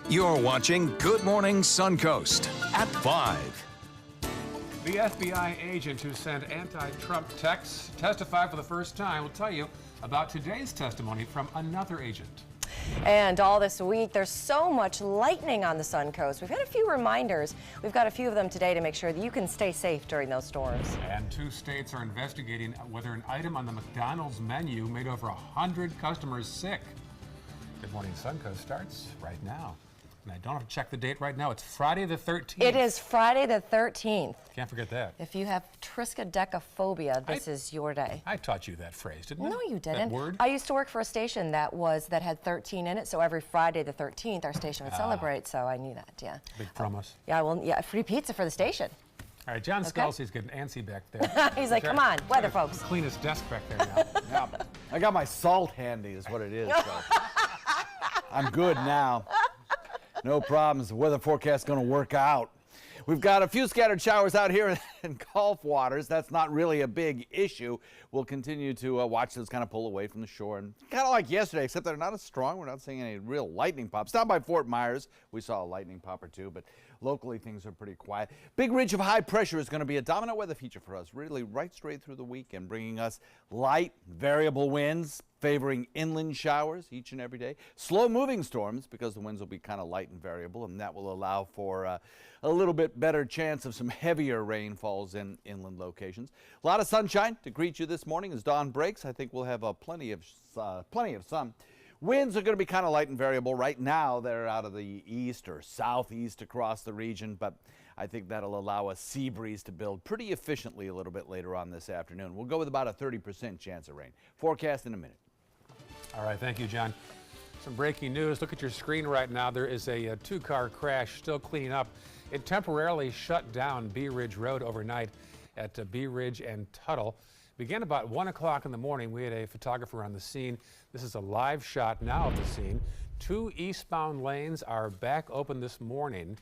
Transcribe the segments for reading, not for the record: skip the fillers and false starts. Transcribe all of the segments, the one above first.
You're watching Good Morning Suncoast at 5. The FBI agent who sent anti-Trump texts testified for the first time will tell you about today's testimony from another agent. And all this week, there's so much lightning on the Suncoast. We've had a few reminders. We've got a few of them today to make sure that you can stay safe during those storms. And 2 states are investigating whether an item on the McDonald's menu made over 100 customers sick. Good Morning Suncoast starts right now. And I don't have to check the date right now. It's Friday the 13th. It is Friday the 13th. Can't forget that. If you have triskaidekaphobia, this is your day. I taught you that phrase, didn't I? No, you didn't. That word? I used to work for a station that had 13 in it, so every Friday the 13th, our station would celebrate, so I knew that, yeah. Big promise. Yeah, well, yeah, free pizza for the station. All right, John Scalzi's getting antsy back there. He's like, come on, weather folks. Clean his desk back there now. Yeah, I got my salt handy is what it is, so I'm good now. No problems. The weather forecast is going to work out. We've got a few scattered showers out here in Gulf waters. That's not really a big issue. We'll continue to watch those kind of pull away from the shore. And kind of like yesterday, except they're not as strong. We're not seeing any real lightning pops. Down by Fort Myers, we saw a lightning pop or two, but locally things are pretty quiet. Big ridge of high pressure is going to be a dominant weather feature for us, really right straight through the weekend, bringing us light, variable winds, favoring inland showers each and every day. Slow-moving storms because the winds will be kind of light and variable, and that will allow for a little bit better chance of some heavier rainfalls in inland locations. A lot of sunshine to greet you this morning as dawn breaks. I think we'll have plenty of sun. Winds are going to be kind of light and variable. Right now, they're out of the east or southeast across the region, but I think that'll allow a sea breeze to build pretty efficiently a little bit later on this afternoon. We'll go with about a 30% chance of rain. Forecast in a minute. All right, thank you, John. Some breaking news. Look at your screen right now. There is a 2-car crash still cleaning up. It temporarily shut down Bee Ridge Road overnight at Bee Ridge and Tuttle. Began about 1 o'clock in the morning. We had a photographer on the scene. This is a live shot now of the scene. 2 eastbound lanes are back open this morning.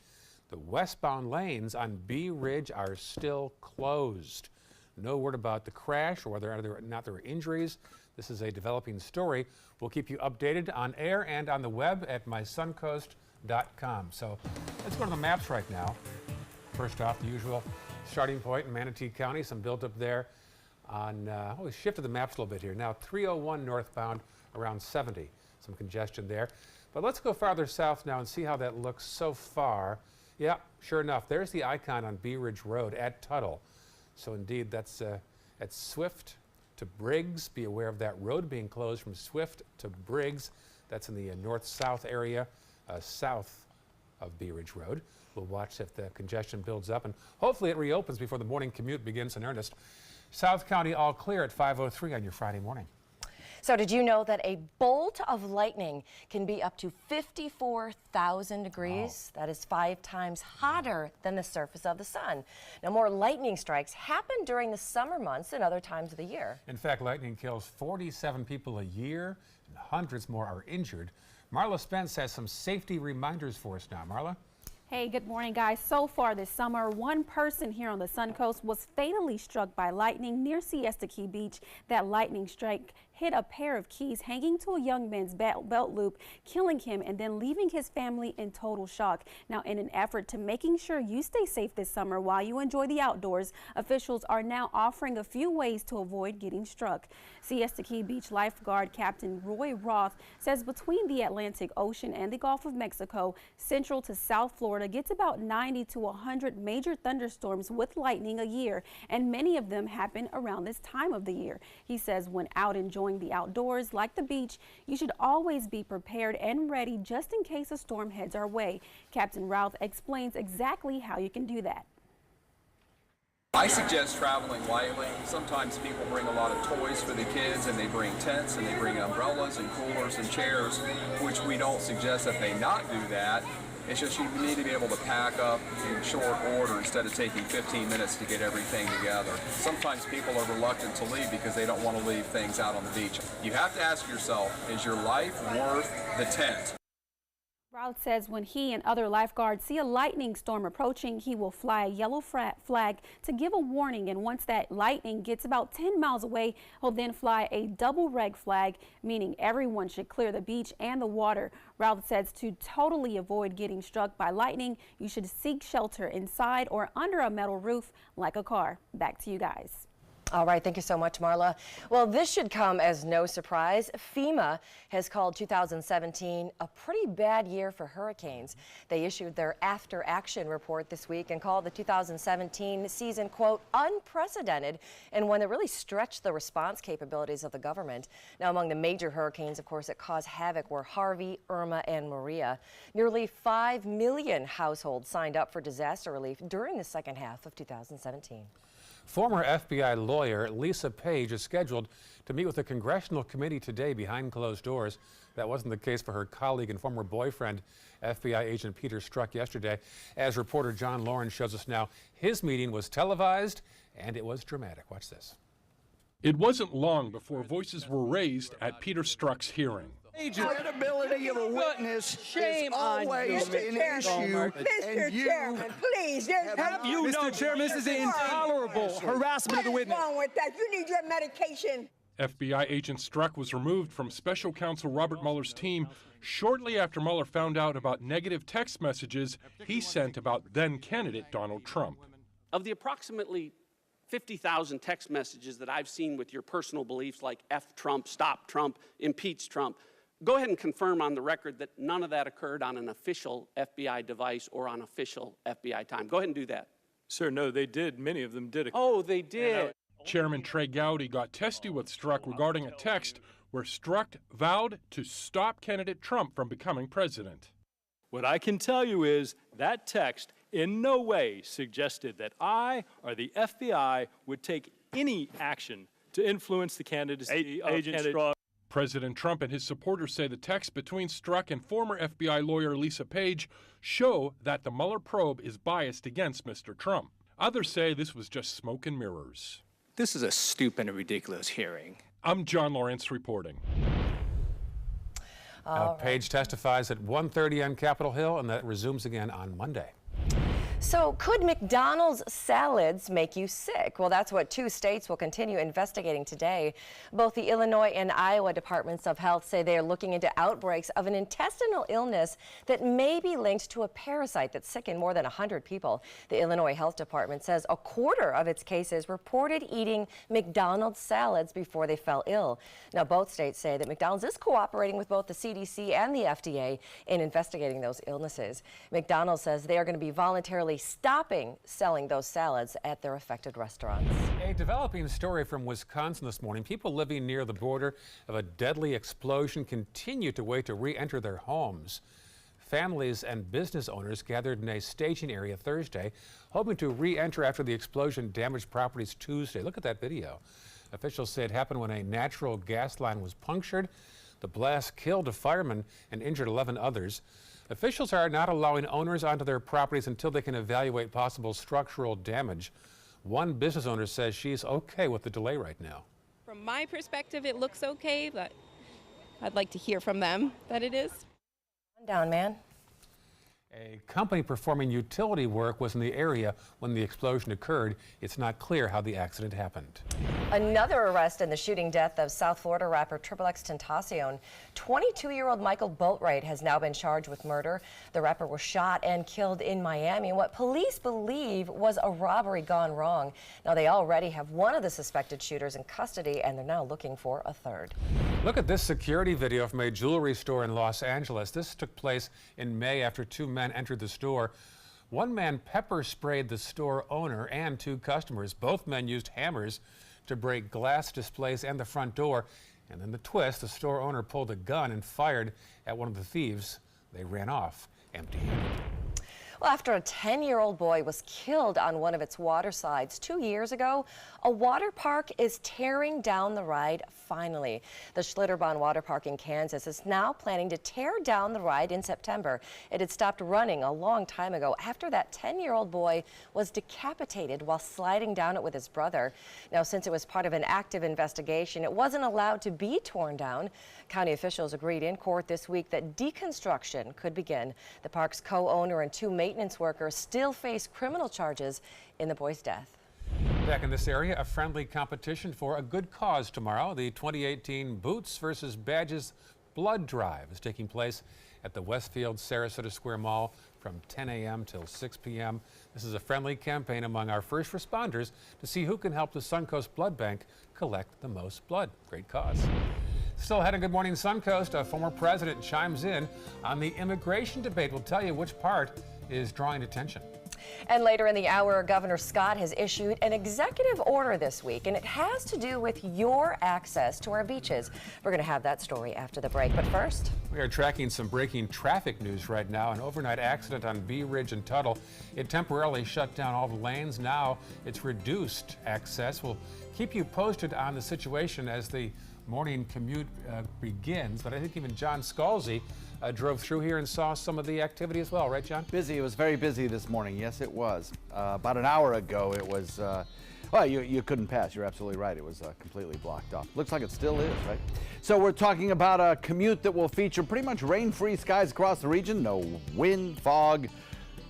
The westbound lanes on Bee Ridge are still closed. No word about the crash or whether or not there were injuries. This is a developing story. We'll keep you updated on air and on the web at mysuncoast.com. So let's go to the maps right now. First off, the usual starting point in Manatee County, some built up there on, we shifted the maps a little bit here. Now 301 northbound around 70, some congestion there. But let's go farther south now and see how that looks so far. Yeah, sure enough, there's the icon on Bee Ridge Road at Tuttle. So indeed, that's at Swift to Briggs. Be aware of that road being closed from Swift to Briggs. That's in the north-south area, south of Bee Ridge Road. We'll watch if the congestion builds up, and hopefully it reopens before the morning commute begins in earnest. South County all clear at 5:03 on your Friday morning. So did you know that a bolt of lightning can be up to 54,000 degrees? Wow. That is 5 times hotter than the surface of the sun. Now, more lightning strikes happen during the summer months than other times of the year. In fact, lightning kills 47 people a year, and hundreds more are injured. Marla Spence has some safety reminders for us now. Marla? Hey, good morning, guys. So far this summer, one person here on the Suncoast was fatally struck by lightning near Siesta Key Beach. That lightning strike hit a pair of keys hanging to a young man's belt loop, killing him and then leaving his family in total shock. Now, in an effort to making sure you stay safe this summer while you enjoy the outdoors, officials are now offering a few ways to avoid getting struck. Siesta Key Beach lifeguard Captain Roy Roth says between the Atlantic Ocean and the Gulf of Mexico, Central to South Florida gets about 90 to 100 major thunderstorms with lightning a year, and many of them happen around this time of the year. He says when out enjoying the outdoors like the beach, you should always be prepared and ready just in case a storm heads our way. Captain Roth explains exactly how you can do that. I suggest traveling lightly. Sometimes people bring a lot of toys for the kids, and they bring tents and they bring umbrellas and coolers and chairs, which we don't suggest that they not do that. It's just you need to be able to pack up in short order instead of taking 15 minutes to get everything together. Sometimes people are reluctant to leave because they don't want to leave things out on the beach. You have to ask yourself, is your life worth the tent? Routh says when he and other lifeguards see a lightning storm approaching, he will fly a yellow flag to give a warning. And once that lightning gets about 10 miles away, he'll then fly a double red flag, meaning everyone should clear the beach and the water. Routh says to totally avoid getting struck by lightning, you should seek shelter inside or under a metal roof like a car. Back to you guys. All right, thank you so much, Marla. Well, this should come as no surprise. FEMA has called 2017 a pretty bad year for hurricanes. They issued their after-action report this week and called the 2017 season, quote, unprecedented, and one that really stretched the response capabilities of the government. Now, among the major hurricanes, of course, that caused havoc were Harvey, Irma, and Maria. Nearly 5 million households signed up for disaster relief during the second half of 2017. Former FBI lawyer Lisa Page is scheduled to meet with a congressional committee today behind closed doors. That wasn't the case for her colleague and former boyfriend, FBI agent Peter Strzok, yesterday. As reporter John Lawrence shows us now, his meeting was televised and it was dramatic. Watch this. It wasn't long before voices were raised at Peter Strzok's hearing. Credibility of a witness is always an issue. Mr. Chairman, please. Have you Mr. Chairman, this is intolerable harassment of the witness. What's wrong with that? You need your medication. FBI agent Strzok was removed from special counsel Robert Mueller's team shortly after Mueller found out about negative text messages he sent about then-candidate Donald Trump. Of the approximately 50,000 text messages that I've seen with your personal beliefs like F Trump, stop Trump, impeach Trump, go ahead and confirm on the record that none of that occurred on an official FBI device or on official FBI time. Go ahead and do that. Sir, no, they did. Many of them did. Oh, they did. Chairman Trey Gowdy got testy with Strzok regarding a text where Strzok vowed to stop candidate Trump from becoming president. What I can tell you is that text in no way suggested that I or the FBI would take any action to influence the candidacy of Agent Strzok. President Trump and his supporters say the text between Strzok and former FBI lawyer Lisa Page show that the Mueller probe is biased against Mr. Trump. Others say this was just smoke and mirrors. This is a stupid and ridiculous hearing. I'm John Lawrence reporting. Page testifies at 1:30 on Capitol Hill, and that resumes again on Monday. So could McDonald's salads make you sick? Well, that's what 2 states will continue investigating today. Both the Illinois and Iowa Departments of Health say they are looking into outbreaks of an intestinal illness that may be linked to a parasite that sickened more than 100 people. The Illinois Health Department says a quarter of its cases reported eating McDonald's salads before they fell ill. Now, both states say that McDonald's is cooperating with both the CDC and the FDA in investigating those illnesses. McDonald's says they are going to be voluntarily stopping selling those salads at their affected restaurants. A developing story from Wisconsin this morning. People living near the border of a deadly explosion continue to wait to re-enter their homes. Families and business owners gathered in a staging area Thursday, hoping to re-enter after the explosion damaged properties Tuesday. Look at that video. Officials say it happened when a natural gas line was punctured. The blast killed a fireman and injured 11 others. Officials are not allowing owners onto their properties until they can evaluate possible structural damage. One business owner says she's okay with the delay right now. From my perspective, it looks okay, but I'd like to hear from them that it is. Down, man. A company performing utility work was in the area when the explosion occurred. It's not clear how the accident happened. Another arrest in the shooting death of South Florida rapper XXXTentacion. 22-year-old Michael Boatwright has now been charged with murder. The rapper was shot and killed in Miami in what police believe was a robbery gone wrong. Now, they already have one of the suspected shooters in custody, and they're now looking for a third. Look at this security video from a jewelry store in Los Angeles. This took place in May after 2 men entered the store. One man pepper sprayed the store owner and 2 customers. Both men used hammers to break glass displays and the front door. And then the twist, the store owner pulled a gun and fired at one of the thieves. They ran off empty-handed. Well, after a 10-year-old boy was killed on one of its water slides 2 years ago, a water park is tearing down the ride finally. The Schlitterbahn Water Park in Kansas is now planning to tear down the ride in September. It had stopped running a long time ago after that 10-year-old boy was decapitated while sliding down it with his brother. Now, since it was part of an active investigation, it wasn't allowed to be torn down. County officials agreed in court this week that deconstruction could begin. The park's co-owner and 2 maintenance workers still face criminal charges in the boy's death. Back in this area, a friendly competition for a good cause tomorrow. The 2018 Boots versus Badges Blood Drive is taking place at the Westfield Sarasota Square Mall from 10 a.m. till 6 p.m. This is a friendly campaign among our first responders to see who can help the Suncoast Blood Bank collect the most blood. Great cause. Still ahead on Good Morning Suncoast, a former president chimes in on the immigration debate. We'll tell you which part is drawing attention. And later in the hour, Governor Scott has issued an executive order this week, and it has to do with your access to our beaches. We're going to have that story after the break, but first, we are tracking some breaking traffic news right now. An overnight accident on Bee Ridge and Tuttle. It temporarily shut down all the lanes. Now it's reduced access. We'll keep you posted on the situation as the morning commute begins, but I think even John Scalzi drove through here and saw some of the activity as well, right, John? Busy. It was very busy this morning. Yes, it was. About an hour ago, it was, well, you couldn't pass. You're absolutely right. It was completely blocked off. Looks like it still is, right? So we're talking about a commute that will feature pretty much rain-free skies across the region. No wind, fog,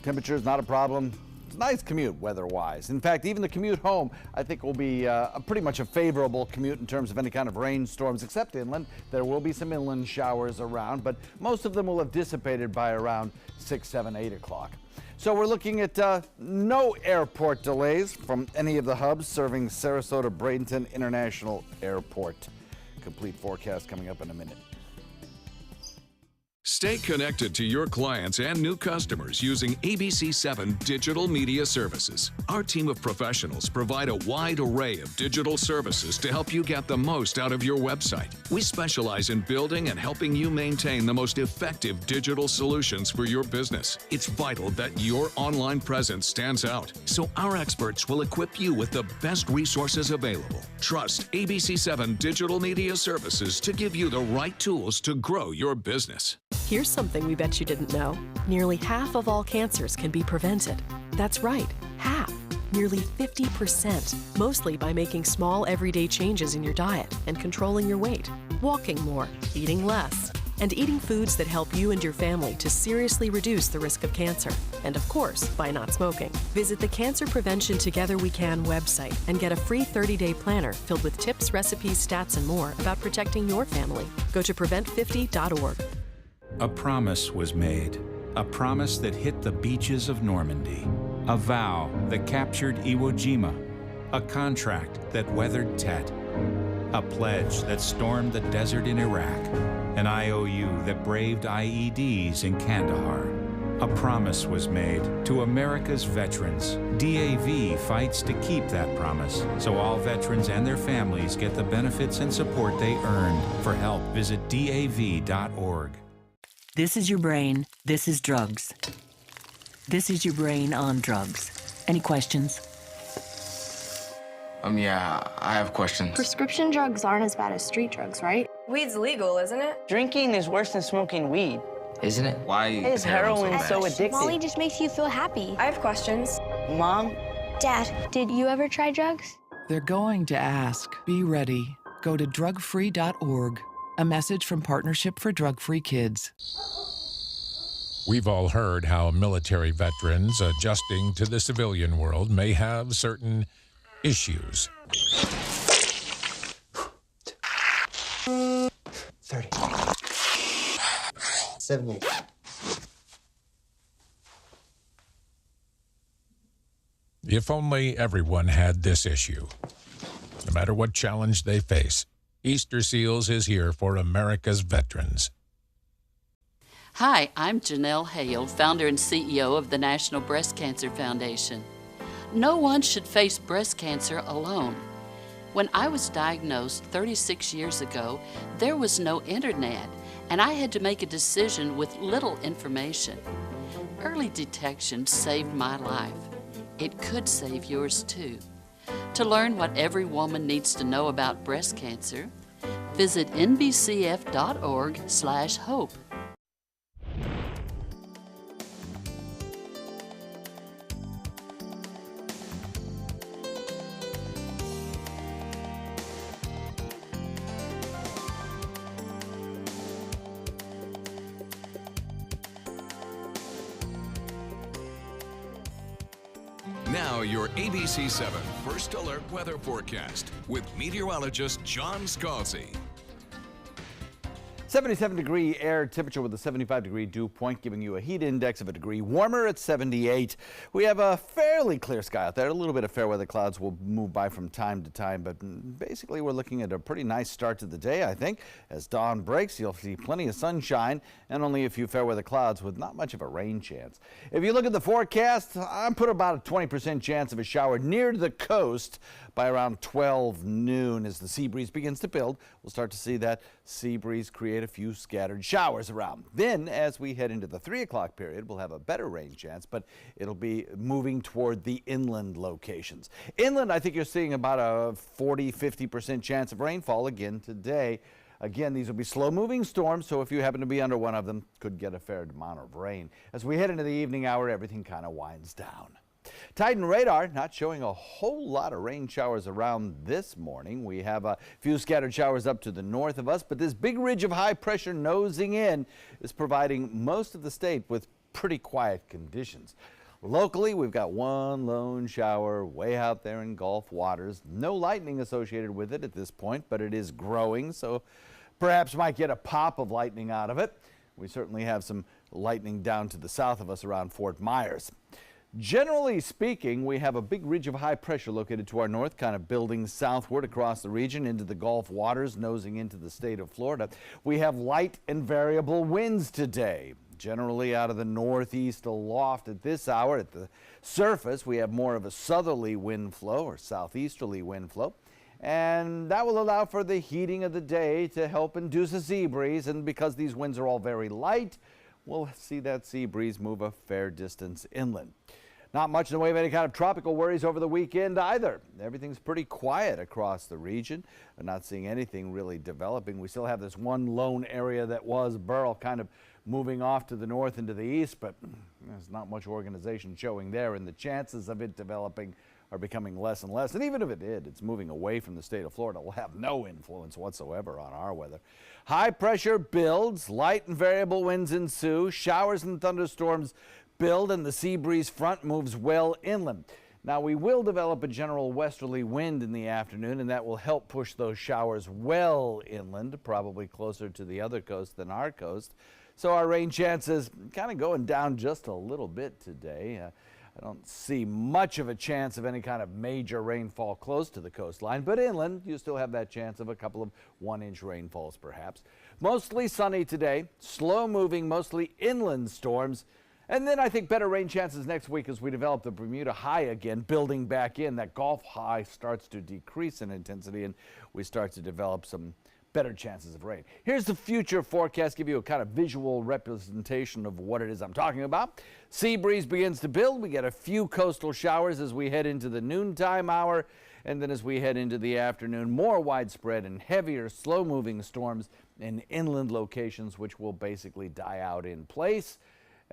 temperature's not a problem. It's a nice commute weather-wise. In fact, even the commute home, I think, will be pretty much a favorable commute in terms of any kind of rainstorms, except inland. There will be some inland showers around, but most of them will have dissipated by around 6, 7, 8 o'clock. So we're looking at no airport delays from any of the hubs serving Sarasota Bradenton International Airport. Complete forecast coming up in a minute. Stay connected to your clients and new customers using ABC7 Digital Media Services. Our team of professionals provide a wide array of digital services to help you get the most out of your website. We specialize in building and helping you maintain the most effective digital solutions for your business. It's vital that your online presence stands out, so our experts will equip you with the best resources available. Trust ABC7 Digital Media Services to give you the right tools to grow your business. Here's something we bet you didn't know. Nearly half of all cancers can be prevented. That's right, half. Nearly 50%, mostly by making small everyday changes in your diet and controlling your weight, walking more, eating less, and eating foods that help you and your family to seriously reduce the risk of cancer. And of course, by not smoking. Visit the Cancer Prevention Together We Can website and get a free 30-day planner filled with tips, recipes, stats, and more about protecting your family. Go to prevent50.org. A promise was made, a promise that hit the beaches of Normandy, a vow that captured Iwo Jima, a contract that weathered Tet, a pledge that stormed the desert in Iraq, an IOU that braved IEDs in Kandahar. A promise was made to America's veterans. DAV fights to keep that promise, so all veterans and their families get the benefits and support they earned. For help, visit DAV.org. This is your brain. This is drugs. This is your brain on drugs. Any questions? Yeah, I have questions. Prescription drugs aren't as bad as street drugs, right? Weed's legal, isn't it? Drinking is worse than smoking weed. Isn't it? Why is heroin so addictive? Molly just makes you feel happy. I have questions. Mom? Dad, did you ever try drugs? They're going to ask. Be ready. Go to drugfree.org. A message from Partnership for Drug-Free Kids. We've all heard how military veterans adjusting to the civilian world may have certain issues. 30. 70. If only everyone had this issue. No matter what challenge they face, Easter Seals is here for America's veterans. Hi, I'm Janelle Hale, founder and CEO of the National Breast Cancer Foundation. No one should face breast cancer alone. When I was diagnosed 36 years ago, there was no internet, and I had to make a decision with little information. Early detection saved my life. It could save yours too. To learn what every woman needs to know about breast cancer, visit nbcf.org/hope. Now your ABC 7 First Alert Weather Forecast with meteorologist John Scalzi. 77-degree air temperature with a 75-degree dew point, giving you a heat index of a degree warmer at 78. We have a fairly clear sky out there. A little bit of fair weather clouds will move by from time to time, but basically we're looking at a pretty nice start to the day, I think. As dawn breaks, you'll see plenty of sunshine and only a few fair weather clouds with not much of a rain chance. If you look at the forecast, I'm put about a 20% chance of a shower near the coast by around 12 noon. As the sea breeze begins to build, we'll start to see that sea breeze create a few scattered showers around. Then, as we head into the 3 o'clock period, we'll have a better rain chance, but it'll be moving toward the inland locations. Inland, I think you're seeing about a 40-50% chance of rainfall again today. Again, these will be slow-moving storms, so if you happen to be under one of them, could get a fair amount of rain. As we head into the evening hour, everything kind of winds down. Titan radar not showing a whole lot of rain showers around this morning. We have a few scattered showers up to the north of us, but this big ridge of high pressure nosing in is providing most of the state with pretty quiet conditions. Locally, we've got one lone shower way out there in Gulf waters. No lightning associated with it at this point, but it is growing, so perhaps might get a pop of lightning out of it. We certainly have some lightning down to the south of us around Fort Myers. Generally speaking, we have a big ridge of high pressure located to our north, kind of building southward across the region into the Gulf waters, nosing into the state of Florida. We have light and variable winds today, generally out of the northeast aloft at this hour. At the surface, we have more of a southerly wind flow or southeasterly wind flow, and that will allow for the heating of the day to help induce a sea breeze. And because these winds are all very light, we'll see that sea breeze move a fair distance inland. Not much in the way of any kind of tropical worries over the weekend either. Everything's pretty quiet across the region. I'm not seeing anything really developing. We still have this one lone area that was Burl kind of moving off to the north and to the east, but there's not much organization showing there, and the chances of it developing are becoming less and less. And even if it did, it's moving away from the state of Florida. It will have no influence whatsoever on our weather. High pressure builds, light and variable winds ensue, showers and thunderstorms build, and the sea breeze front moves well inland. Now, we will develop a general westerly wind in the afternoon, and that will help push those showers well inland, probably closer to the other coast than our coast. So our rain chances kind of going down just a little bit today. I don't see much of a chance of any kind of major rainfall close to the coastline, but inland, you still have that chance of a couple of 1-inch rainfalls perhaps. Mostly sunny today, slow-moving, mostly inland storms. And then I think better rain chances next week as we develop the Bermuda high again, building back in. That Gulf high starts to decrease in intensity, and we start to develop some better chances of rain. Here's the future forecast, give you a kind of visual representation of what it is I'm talking about. Sea breeze begins to build. We get a few coastal showers as we head into the noontime hour, and then as we head into the afternoon, more widespread and heavier slow-moving storms in inland locations, which will basically die out in place.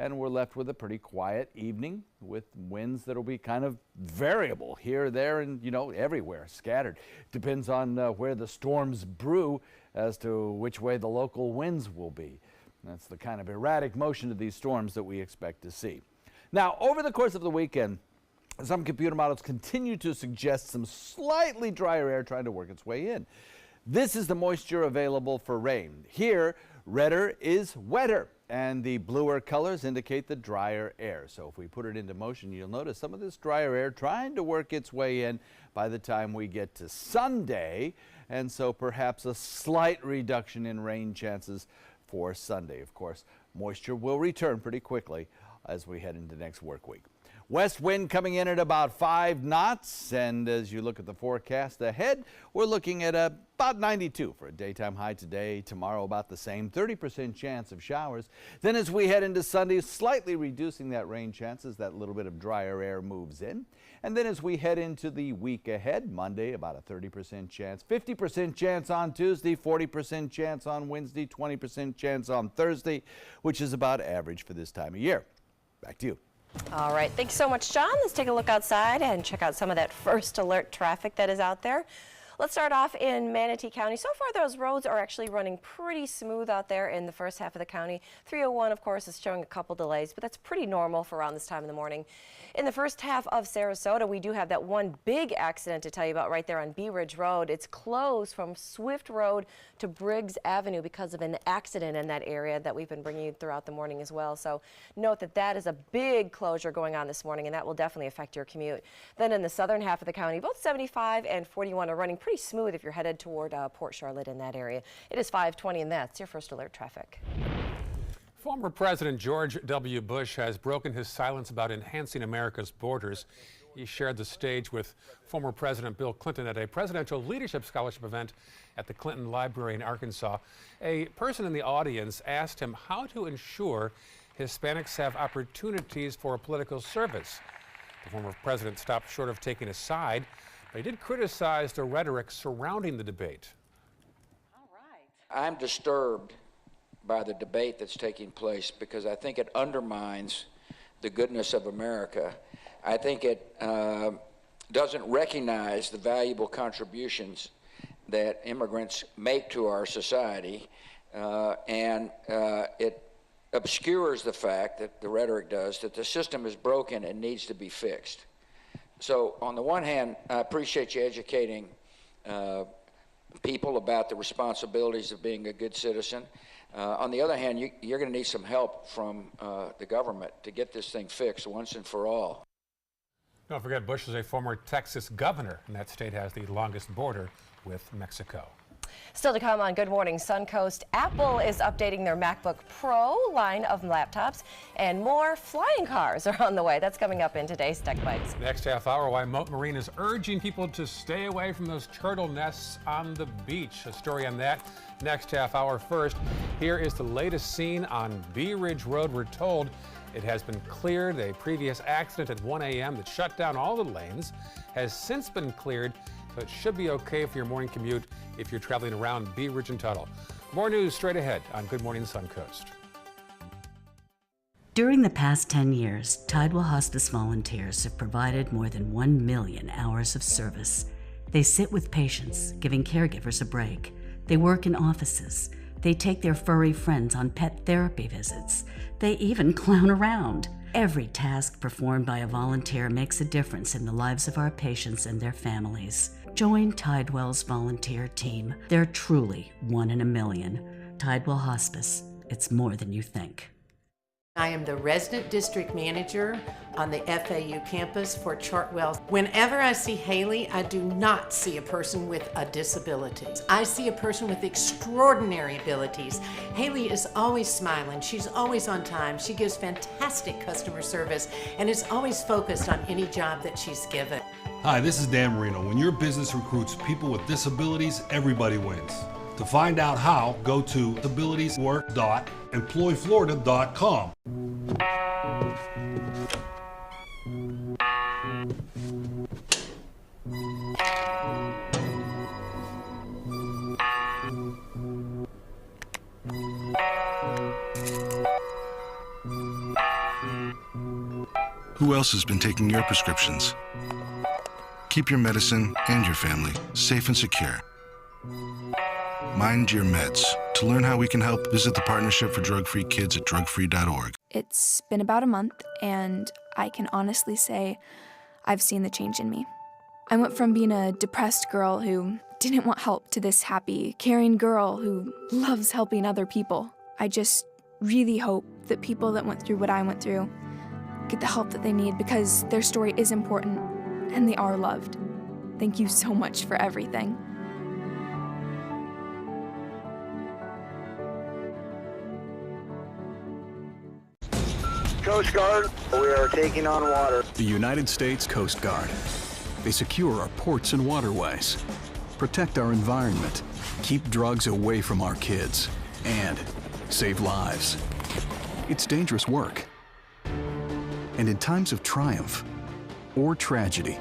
And we're left with a pretty quiet evening with winds that'll be kind of variable here, there, and, everywhere, scattered. Depends on where the storms brew as to which way the local winds will be. That's the kind of erratic motion of these storms that we expect to see. Now, over the course of the weekend, some computer models continue to suggest some slightly drier air trying to work its way in. This is the moisture available for rain. Here, redder is wetter, and the bluer colors indicate the drier air. So if we put it into motion, you'll notice some of this drier air trying to work its way in by the time we get to Sunday, and so perhaps a slight reduction in rain chances for Sunday. Of course, moisture will return pretty quickly as we head into next work week. West wind coming in at about 5 knots, and as you look at the forecast ahead, we're looking at about 92 for a daytime high today. Tomorrow about the same, 30% chance of showers. Then as we head into Sunday, slightly reducing that rain chances, that little bit of drier air moves in. And then as we head into the week ahead, Monday about a 30% chance, 50% chance on Tuesday, 40% chance on Wednesday, 20% chance on Thursday, which is about average for this time of year. Back to you. All right, thanks so much, John. Let's take a look outside and check out some of that first alert traffic that is out there. Let's start off in Manatee County. So far, those roads are actually running pretty smooth out there in the first half of the county. 301, of course, is showing a couple delays, but that's pretty normal for around this time in the morning. In the first half of Sarasota, we do have that one big accident to tell you about right there on Bee Ridge Road. It's closed from Swift Road to Briggs Avenue because of an accident in that area that we've been bringing you throughout the morning as well. So note that that is a big closure going on this morning, and that will definitely affect your commute. Then in the southern half of the county, both 75 and 41 are running pretty smooth if you're headed toward Port Charlotte in that area. It is 5:20, and that's your first alert traffic. Former President George W. Bush has broken his silence about enhancing America's borders. He shared the stage with former President Bill Clinton at a presidential leadership scholarship event at the Clinton Library in Arkansas. A person in the audience asked him how to ensure Hispanics have opportunities for political service. The former president stopped short of taking a side, but he did criticize the rhetoric surrounding the debate. I'm disturbed by the debate that's taking place because I think it undermines the goodness of America. I think it doesn't recognize the valuable contributions that immigrants make to our society, and it obscures the fact that the rhetoric does that the system is broken and needs to be fixed. So on the one hand, I appreciate you educating people about the responsibilities of being a good citizen. On the other hand, you're going to need some help from the government to get this thing fixed once and for all. Don't forget, Bush is a former Texas governor, and that state has the longest border with Mexico. Still to come on Good Morning Suncoast, Apple is updating their MacBook Pro line of laptops, and more flying cars are on the way. That's coming up in today's Tech Bites. Next half hour, why Moat Marine is urging people to stay away from those turtle nests on the beach. A story on that next half hour. First, here is the latest scene on Bee Ridge Road. We're told it has been cleared. A previous accident at 1 a.m. that shut down all the lanes has since been cleared, so it should be okay for your morning commute if you're traveling around Bee Ridge and Tuttle. More news straight ahead on Good Morning Suncoast. During the past 10 years, Tidewell Hospice volunteers have provided more than 1 million hours of service. They sit with patients, giving caregivers a break. They work in offices. They take their furry friends on pet therapy visits. They even clown around. Every task performed by a volunteer makes a difference in the lives of our patients and their families. Join Tidewell's volunteer team. They're truly 1 in a million. Tidewell Hospice. It's more than you think. I am the resident district manager on the FAU campus for Chartwell. Whenever I see Haley, I do not see a person with a disability. I see a person with extraordinary abilities. Haley is always smiling. She's always on time. She gives fantastic customer service and is always focused on any job that she's given. Hi, this is Dan Marino. When your business recruits people with disabilities, everybody wins. To find out how, go to disabilitieswork.employflorida.com. Who else has been taking your prescriptions? Keep your medicine and your family safe and secure. Mind your meds. To learn how we can help, visit the Partnership for Drug-Free Kids at drugfree.org. It's been about a month, and I can honestly say I've seen the change in me. I went from being a depressed girl who didn't want help to this happy, caring girl who loves helping other people. I just really hope that people that went through what I went through get the help that they need, because their story is important and they are loved. Thank you so much for everything. Coast Guard. We are taking on water. The United States Coast Guard. They secure our ports and waterways, protect our environment, keep drugs away from our kids, and save lives. It's dangerous work. And in times of triumph or tragedy,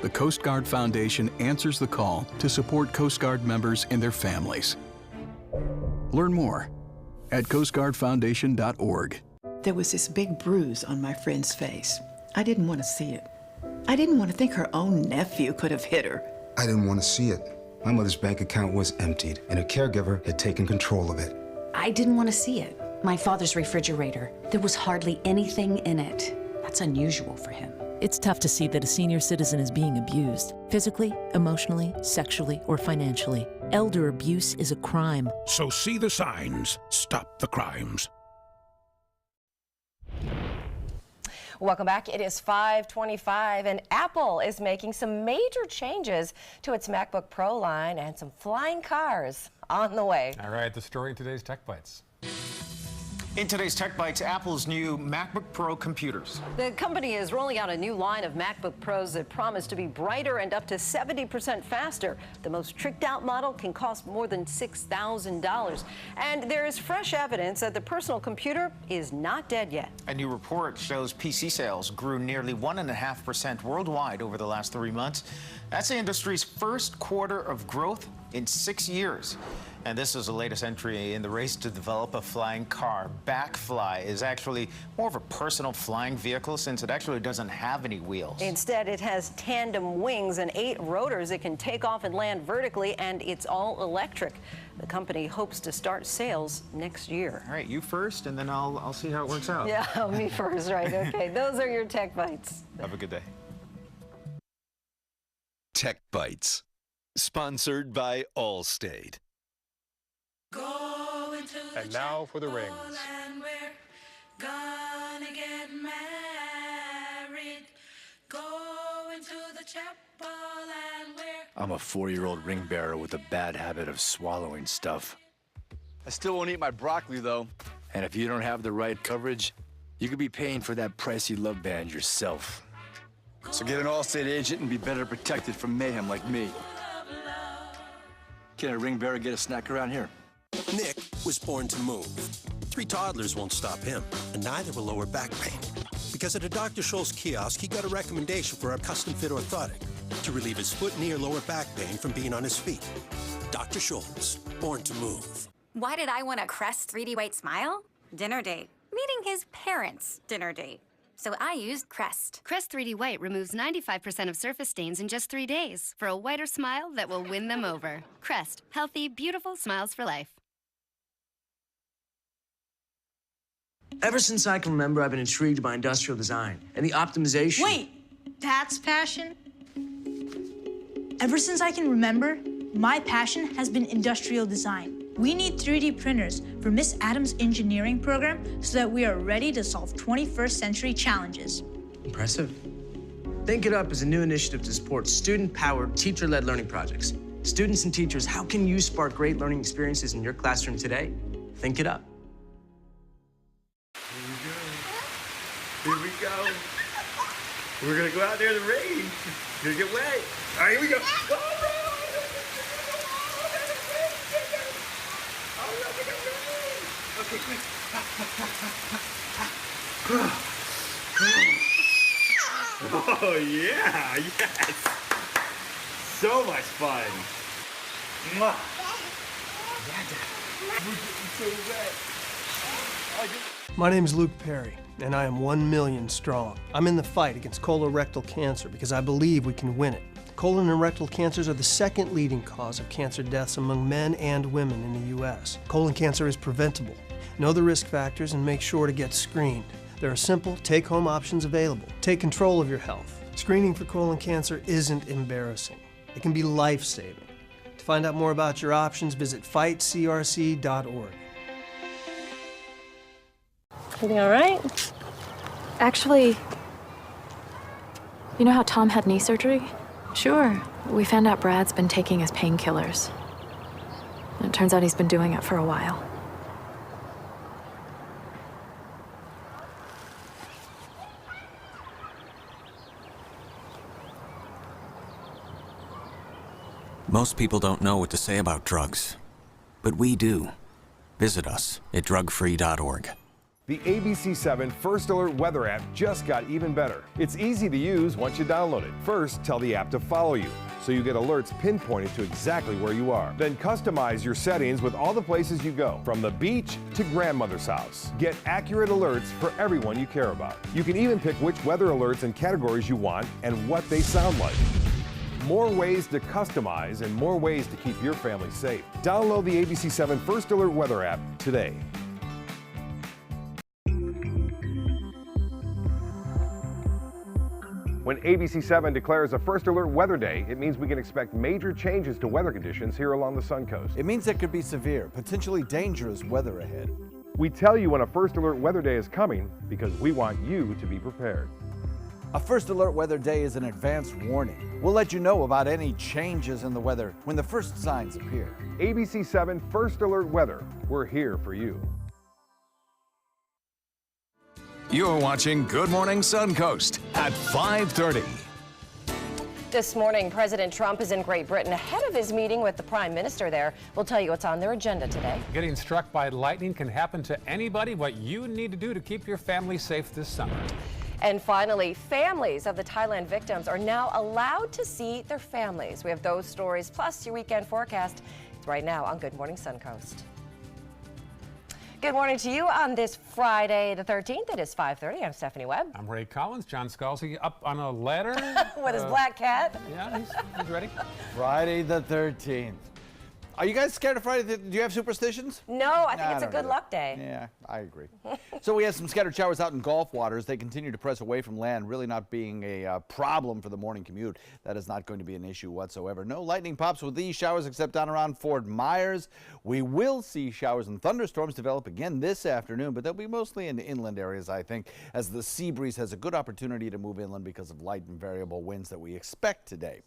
the Coast Guard Foundation answers the call to support Coast Guard members and their families. Learn more at coastguardfoundation.org. There was this big bruise on my friend's face. I didn't want to see it. I didn't want to think her own nephew could have hit her. I didn't want to see it. My mother's bank account was emptied, and a caregiver had taken control of it. I didn't want to see it. My father's refrigerator. There was hardly anything in it. That's unusual for him. It's tough to see that a senior citizen is being abused, physically, emotionally, sexually, or financially. Elder abuse is a crime. So see the signs. Stop the crimes. Welcome back. It is 5:25 and Apple is making some major changes to its MacBook Pro line and some flying cars on the way. All right, the story in today's Tech Bites. In today's Tech Bites, Apple's new MacBook Pro computers. The company is rolling out a new line of MacBook Pros that promise to be brighter and up to 70% faster. The most tricked out model can cost more than $6,000. And there is fresh evidence that the personal computer is not dead yet. A new report shows PC sales grew nearly 1.5% worldwide over the last 3 months. That's the industry's first quarter of growth in 6 years. And this is the latest entry in the race to develop a flying car. Backfly is actually more of a personal flying vehicle since it actually doesn't have any wheels. Instead, it has tandem wings and 8 rotors. It can take off and land vertically, and it's all electric. The company hopes to start sales next year. All right, you first, and then I'll see how it works out. Yeah, me first, right? Okay, those are your Tech Bites. Have a good day. Tech Bites, sponsored by Allstate. And now for the rings. Gonna get married. Going to the chapel and we're... I'm a 4-year-old ring bearer with a bad habit of swallowing stuff. I still won't eat my broccoli, though. And if you don't have the right coverage, you could be paying for that pricey love band yourself. So get an Allstate agent and be better protected from mayhem like me. Can a ring bearer get a snack around here? Nick was born to move. 3 toddlers won't stop him, and neither will lower back pain. Because at a Dr. Scholl's kiosk, he got a recommendation for a custom-fit orthotic to relieve his foot, knee, or lower back pain from being on his feet. Dr. Scholl's, born to move. Why did I want a Crest 3D White Smile? Dinner date. Meeting his parents' dinner date. So I used Crest. Crest 3D White removes 95% of surface stains in just 3 days for a whiter smile that will win them over. Crest. Healthy, beautiful smiles for life. Ever since I can remember, I've been intrigued by industrial design and the optimization. Wait, that's passion? Ever since I can remember, my passion has been industrial design. We need 3D printers for Miss Adams' engineering program so that we are ready to solve 21st century challenges. Impressive. Think It Up is a new initiative to support student-powered, teacher-led learning projects. Students and teachers, how can you spark great learning experiences in your classroom today? Think it up. Here we go. We're gonna go out there in the rain. We're gonna get wet. All right, here we go. Okay, quick. Oh yeah, yes. So much fun. Mwah. We're getting so wet. My name is Luke Perry, and I am 1 million strong. I'm in the fight against colorectal cancer because I believe we can win it. Colon and rectal cancers are the second leading cause of cancer deaths among men and women in the U.S. Colon cancer is preventable. Know the risk factors and make sure to get screened. There are simple, take-home options available. Take control of your health. Screening for colon cancer isn't embarrassing. It can be life-saving. To find out more about your options, visit fightcrc.org. Everything all right? Actually, you know how Tom had knee surgery? Sure. We found out Brad's been taking his painkillers. And it turns out he's been doing it for a while. Most people don't know what to say about drugs, but we do. Visit us at drugfree.org. The ABC7 First Alert weather app just got even better. It's easy to use once you download it. First, tell the app to follow you, so you get alerts pinpointed to exactly where you are. Then customize your settings with all the places you go, from the beach to grandmother's house. Get accurate alerts for everyone you care about. You can even pick which weather alerts and categories you want and what they sound like. More ways to customize and more ways to keep your family safe. Download the ABC7 First Alert weather app today. When ABC7 declares a First Alert weather day, it means we can expect major changes to weather conditions here along the Suncoast. It means there could be severe, potentially dangerous weather ahead. We tell you when a First Alert weather day is coming because we want you to be prepared. A First Alert weather day is an advance warning. We'll let you know about any changes in the weather when the first signs appear. ABC7 First Alert weather. We're here for you. You're watching Good Morning Suncoast at 5:30. This morning, President Trump is in Great Britain ahead of his meeting with the Prime Minister there. We'll tell you what's on their agenda today. Getting struck by lightning can happen to anybody. What you need to do to keep your family safe this summer. And finally, families of the Thailand victims are now allowed to see their families. We have those stories plus your weekend forecast. It's right now on Good Morning Suncoast. Good morning to you on this Friday the 13th. It is 5:30. I'm Stephanie Webb. I'm Ray Collins. John Scalzi up on a ladder. With his black cat. Yeah, he's ready. Friday the 13th. Are you guys scared of Friday? Do you have superstitions? No, I think it's a good luck day. Yeah, I agree. So we have some scattered showers out in Gulf waters. They continue to press away from land, really not being a problem for the morning commute. That is not going to be an issue whatsoever. No lightning pops with these showers except down around Fort Myers. We will see showers and thunderstorms develop again this afternoon, but they'll be mostly in the inland areas, I think, as the sea breeze has a good opportunity to move inland because of light and variable winds that we expect today.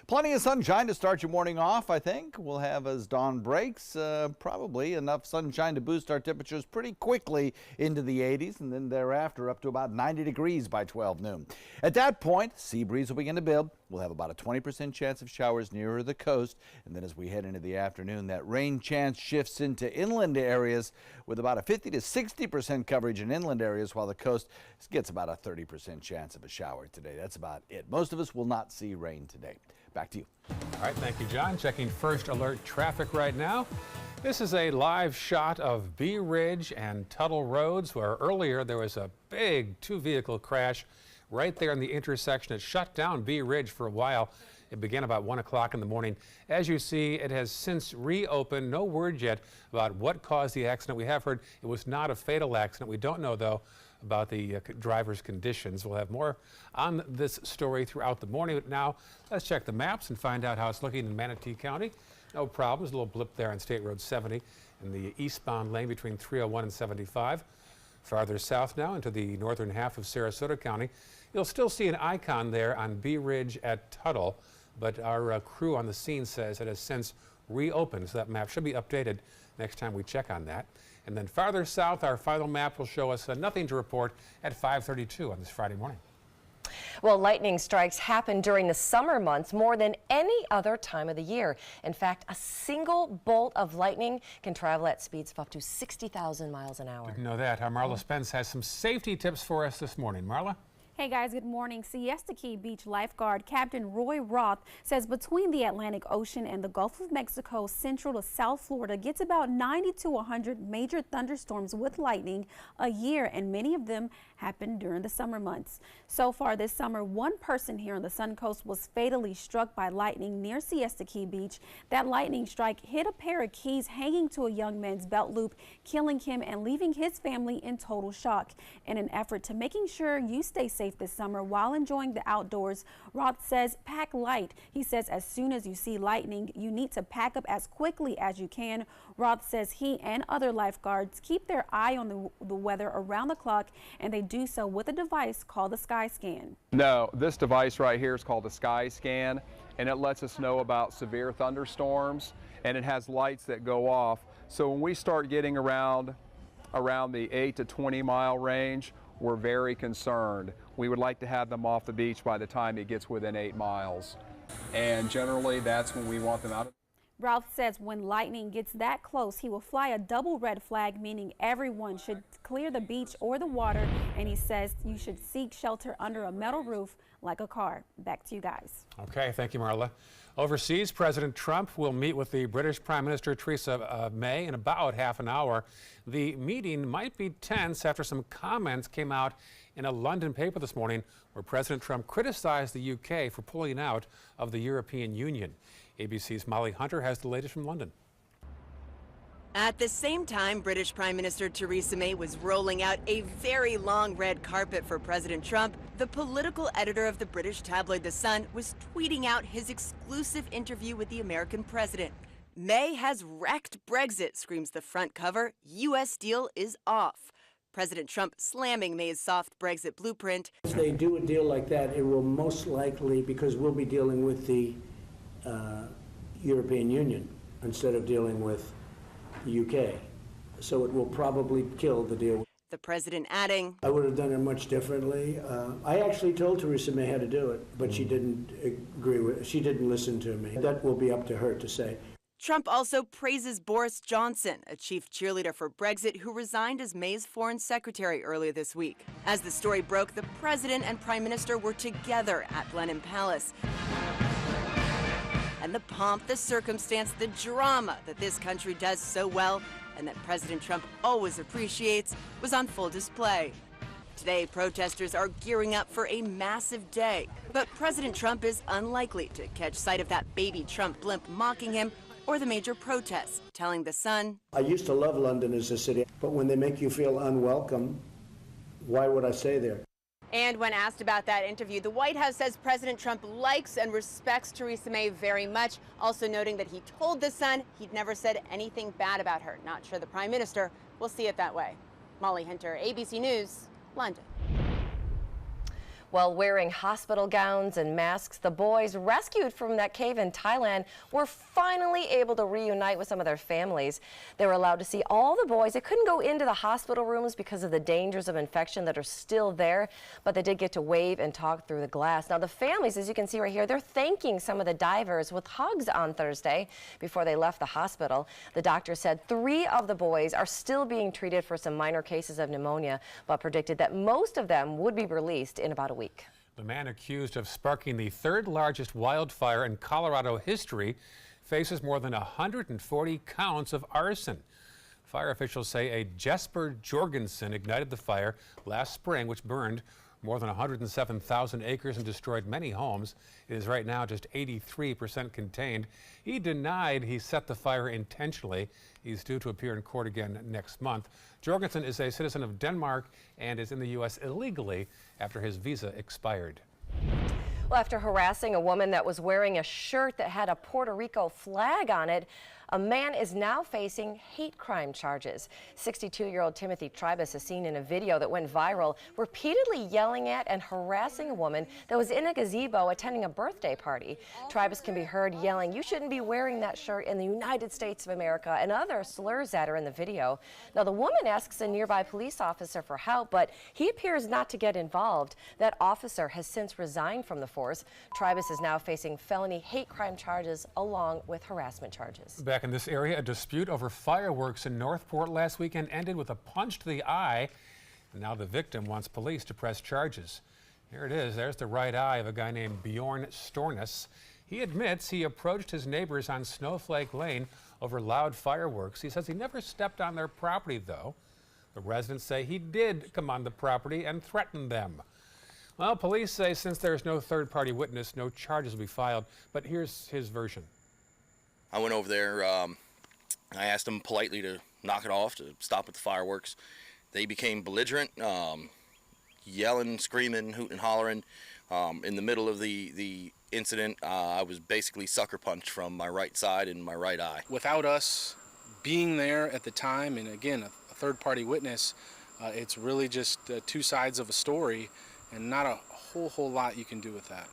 Plenty of sunshine to start your morning off, I think. We'll have as dawn breaks, probably enough sunshine to boost our temperatures pretty quickly into the 80s, and then thereafter up to about 90 degrees by 12 noon. At that point, sea breeze will begin to build. We'll have about a 20% chance of showers nearer the coast, and then as we head into the afternoon, that rain chance shifts into inland areas with about a 50 to 60% coverage in inland areas, while the coast gets about a 30% chance of a shower today. That's about it. Most of us will not see rain today. Back to you. All right, thank you, John. Checking First Alert traffic right now. This is a live shot of Bee Ridge and Tuttle Roads, where earlier there was a big two-vehicle crash right there in the intersection. It shut down Bee Ridge for a while. It began about 1 o'clock in the morning. As you see, it has since reopened. No word yet about what caused the accident. We have heard it was not a fatal accident. We don't know, though, about the driver's conditions. We'll have more on this story throughout the morning. But now, let's check the maps and find out how it's looking in Manatee County. No problems. A little blip there on State Road 70 in the eastbound lane between 301 and 75. Farther south now into the northern half of Sarasota County. You'll still see an icon there on Bee Ridge at Tuttle, but our crew on the scene says it has since reopened, so that map should be updated next time we check on that. And then farther south, our final map will show us nothing to report at 5:32 on this Friday morning. Well, lightning strikes happen during the summer months more than any other time of the year. In fact, a single bolt of lightning can travel at speeds of up to 60,000 miles an hour. Didn't know that. Our Marla Spence has some safety tips for us this morning. Marla? Hey guys, good morning. Siesta Key Beach lifeguard Captain Roy Roth says between the Atlantic Ocean and the Gulf of Mexico, central to South Florida gets about 90 to 100 major thunderstorms with lightning a year, and many of them happen during the summer months. So far this summer, one person here on the Suncoast was fatally struck by lightning near Siesta Key Beach. That lightning strike hit a pair of keys hanging to a young man's belt loop, killing him and leaving his family in total shock. In an effort to making sure you stay safe this summer while enjoying the outdoors, Roth says pack light. He says as soon as you see lightning, you need to pack up as quickly as you can. Roth says he and other lifeguards keep their eye on the weather around the clock, and they do so with a device called the Sky Scan. No, this device right here is called the Sky Scan, and it lets us know about severe thunderstorms, and it has lights that go off. So when we start getting around the 8 to 20 mile range, we're very concerned. We would like to have them off the beach by the time it gets within 8 miles. and generally that's when we want them out. Ralph says when lightning gets that close, he will fly a double red flag, meaning everyone should clear the beach or the water, and he says you should seek shelter under a metal roof like a car. Back to you guys. Okay, thank you, Marla. Overseas, President Trump will meet with the British Prime Minister Theresa May in about half an hour. The meeting might be tense after some comments came out in a London paper this morning where President Trump criticized the UK for pulling out of the European Union. ABC's Molly Hunter has the latest from London. At the same time, British Prime Minister Theresa May was rolling out a very long red carpet for President Trump, the political editor of the British tabloid The Sun was tweeting out his exclusive interview with the American president. May has wrecked Brexit, screams the front cover. U.S. deal is off. President Trump slamming May's soft Brexit blueprint. If they do a deal like that, it will most likely, because we'll be dealing with the European Union instead of dealing with the UK. So it will probably kill the deal. The president adding, I would have done it much differently. I actually told Theresa May how to do it, but she didn't agree with it. She didn't listen to me. That will be up to her to say. Trump also praises Boris Johnson, a chief cheerleader for Brexit who resigned as May's foreign secretary earlier this week. As the story broke, the president and prime minister were together at Blenheim Palace. And the pomp, the circumstance, the drama that this country does so well and that President Trump always appreciates was on full display. Today, protesters are gearing up for a massive day, but President Trump is unlikely to catch sight of that baby Trump blimp mocking him or the major protests, telling The Sun, I used to love London as a city, but when they make you feel unwelcome, why would I stay there? And when asked about that interview, the White House says President Trump likes and respects Theresa May very much, also noting that he told The Sun he'd never said anything bad about her. Not sure the Prime Minister will see it that way. Molly Hunter, ABC News, London. While wearing hospital gowns and masks, the boys rescued from that cave in Thailand were finally able to reunite with some of their families. They were allowed to see all the boys. They couldn't go into the hospital rooms because of the dangers of infection that are still there, but they did get to wave and talk through the glass. Now, the families, as you can see right here, they're thanking some of the divers with hugs on Thursday before they left the hospital. The doctor said 3 of the boys are still being treated for some minor cases of pneumonia, but predicted that most of them would be released in about a week. The man accused of sparking the 3rd largest wildfire in Colorado history faces more than 140 counts of arson. Fire officials say a Jesper Jorgensen ignited the fire last spring, which burned more than 107,000 acres and destroyed many homes. It is right now just 83% contained. He denied he set the fire intentionally. He's due to appear in court again next month. Jorgensen is a citizen of Denmark and is in the U.S. illegally after his visa expired. Well, after harassing a woman that was wearing a shirt that had a Puerto Rico flag on it, a man is now facing hate crime charges. 62-year-old Timothy Tribus is seen in a video that went viral, repeatedly yelling at and harassing a woman that was in a gazebo attending a birthday party. Tribus can be heard yelling, "You shouldn't be wearing that shirt in the United States of America," and other slurs at her in the video. Now, the woman asks a nearby police officer for help, but he appears not to get involved. That officer has since resigned from the force. Tribus is now facing felony hate crime charges along with harassment charges. Back in this area, a dispute over fireworks in Northport last weekend ended with a punch to the eye. And now the victim wants police to press charges. Here it is. There's the right eye of a guy named Bjorn Storness. He admits he approached his neighbors on Snowflake Lane over loud fireworks. He says he never stepped on their property, though. The residents say he did come on the property and threaten them. Well, police say since there's no third-party witness, no charges will be filed. But here's his version. I went over there, I asked them politely to knock it off, to stop with the fireworks. They became belligerent, yelling, screaming, hooting, hollering. In the middle of the incident, I was basically sucker punched from my right side and my right eye. Without us being there at the time, and again, a third-party witness, it's really just 2 sides of a story, and not a whole lot you can do with that.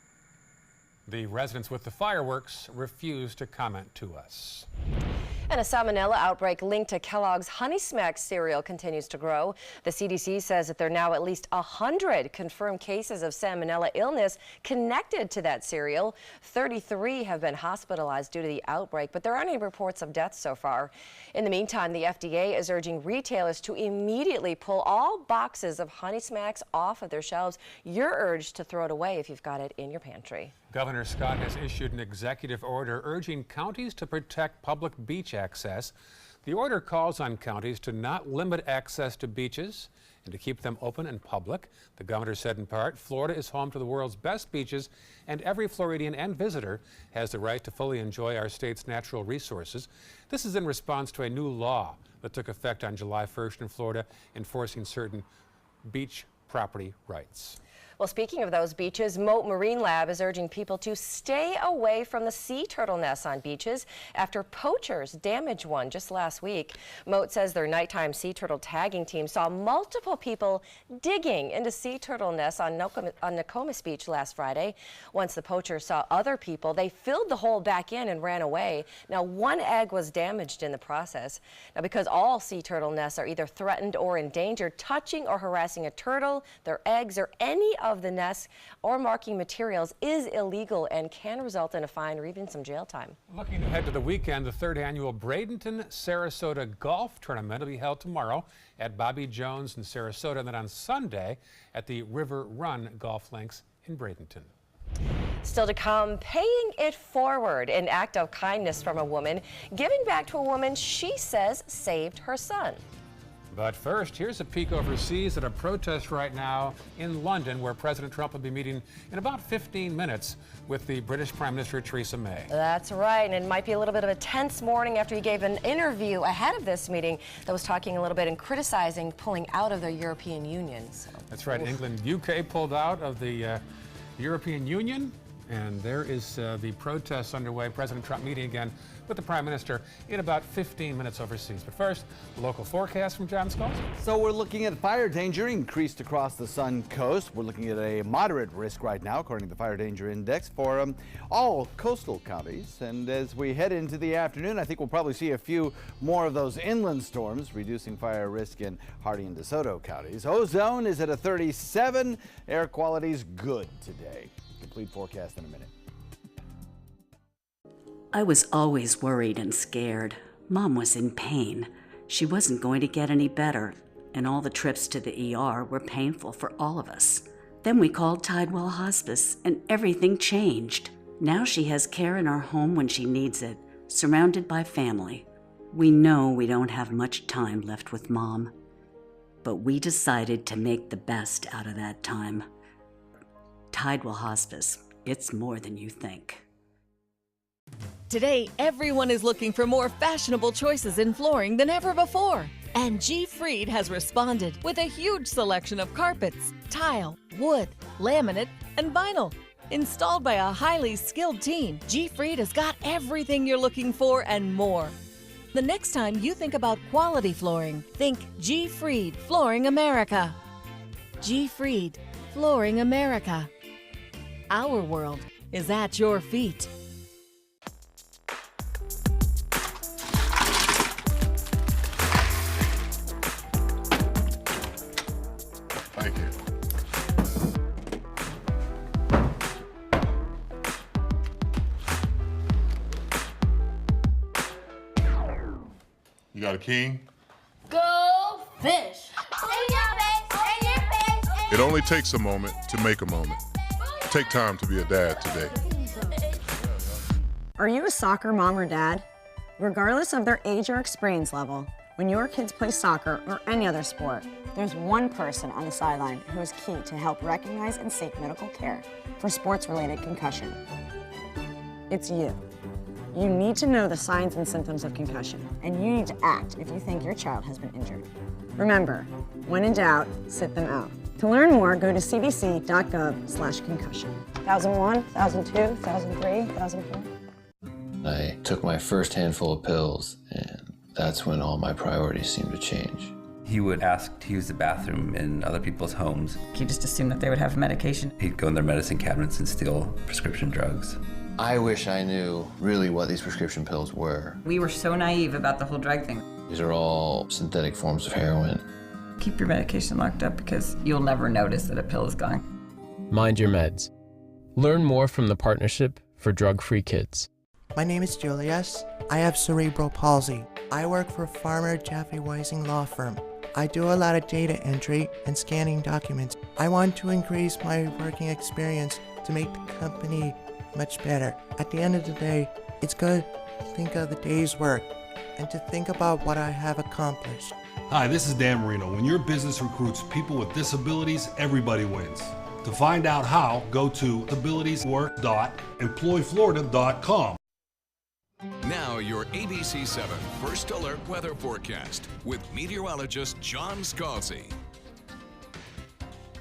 The residents with the fireworks refused to comment to us. And a salmonella outbreak linked to Kellogg's Honey Smacks cereal continues to grow. The CDC says that there are now at least 100 confirmed cases of salmonella illness connected to that cereal. 33 have been hospitalized due to the outbreak, but there aren't any reports of deaths so far. In the meantime, the FDA is urging retailers to immediately pull all boxes of Honey Smacks off of their shelves. You're urged to throw it away if you've got it in your pantry. Governor Scott has issued an executive order urging counties to protect public beach access. The order calls on counties to not limit access to beaches and to keep them open and public. The governor said in part, Florida is home to the world's best beaches, and every Floridian and visitor has the right to fully enjoy our state's natural resources. This is in response to a new law that took effect on July 1st in Florida, enforcing certain beach property rights. Well, speaking of those beaches, Moat Marine Lab is urging people to stay away from the sea turtle nests on beaches after poachers damaged one just last week. Moat says their nighttime sea turtle tagging team saw multiple people digging into sea turtle nests on Nokomis Beach last Friday. Once the poachers saw other people, they filled the hole back in and ran away. Now, one egg was damaged in the process. Now, because all sea turtle nests are either threatened or endangered, touching or harassing a turtle, their eggs, or any of the nests or marking materials is illegal and can result in a fine or even some jail time. Looking ahead to the weekend, the third annual Bradenton Sarasota Golf Tournament will be held tomorrow at Bobby Jones in Sarasota, and then on Sunday at the River Run Golf Links in Bradenton. Still to come, paying it forward, an act of kindness from a woman, giving back to a woman she says saved her son. But first, here's a peek overseas at a protest right now in London, where President Trump will be meeting in about 15 minutes with the British Prime Minister Theresa May. That's right, and it might be a little bit of a tense morning after he gave an interview ahead of this meeting that was talking a little bit and criticizing pulling out of the European Union. So. That's right, England, UK pulled out of the European Union, and there is the protests underway. President Trump meeting again with the Prime Minister in about 15 minutes overseas. But first, local forecast from John Scholes. So we're looking at fire danger increased across the Suncoast. We're looking at a moderate risk right now, according to the Fire Danger Index, for all coastal counties. And as we head into the afternoon, I think we'll probably see a few more of those inland storms, reducing fire risk in Hardee and DeSoto counties. Ozone is at a 37. Air quality's good today. Complete forecast in a minute. I was always worried and scared. Mom was in pain. She wasn't going to get any better, and all the trips to the ER were painful for all of us. Then we called Tidewell Hospice, and everything changed. Now she has care in our home when she needs it, surrounded by family. We know we don't have much time left with Mom, but we decided to make the best out of that time. Tidewell Hospice, it's more than you think. Today, everyone is looking for more fashionable choices in flooring than ever before. And G. Fried has responded with a huge selection of carpets, tile, wood, laminate, and vinyl. Installed by a highly skilled team, G. Fried has got everything you're looking for and more. The next time you think about quality flooring, think G. Fried Flooring America. G. Fried Flooring America. Our world is at your feet. Thank you. You got a king? Go fish! It only takes a moment to make a moment. Take time to be a dad today. Are you a soccer mom or dad? Regardless of their age or experience level, when your kids play soccer or any other sport, there's one person on the sideline who is key to help recognize and seek medical care for sports-related concussion. It's you. You need to know the signs and symptoms of concussion, and you need to act if you think your child has been injured. Remember, when in doubt, sit them out. To learn more, go to cdc.gov/concussion. 1001, 1002, 1003, 1004. I took my first handful of pills, and that's when all my priorities seemed to change. He would ask to use the bathroom in other people's homes. He just assumed that they would have medication. He'd go in their medicine cabinets and steal prescription drugs. I wish I knew really what these prescription pills were. We were so naive about the whole drug thing. These are all synthetic forms of heroin. Keep your medication locked up because you'll never notice that a pill is gone. Mind your meds. Learn more from the Partnership for Drug-Free Kids. My name is Julius. I have cerebral palsy. I work for Farmer Jeffrey Weising Law Firm. I do a lot of data entry and scanning documents. I want to increase my working experience to make the company much better. At the end of the day, it's good to think of the day's work and to think about what I have accomplished. Hi, this is Dan Marino. When your business recruits people with disabilities, everybody wins. To find out how, go to abilitieswork.employflorida.com. Now your ABC 7 First Alert Weather Forecast with meteorologist John Scalzi.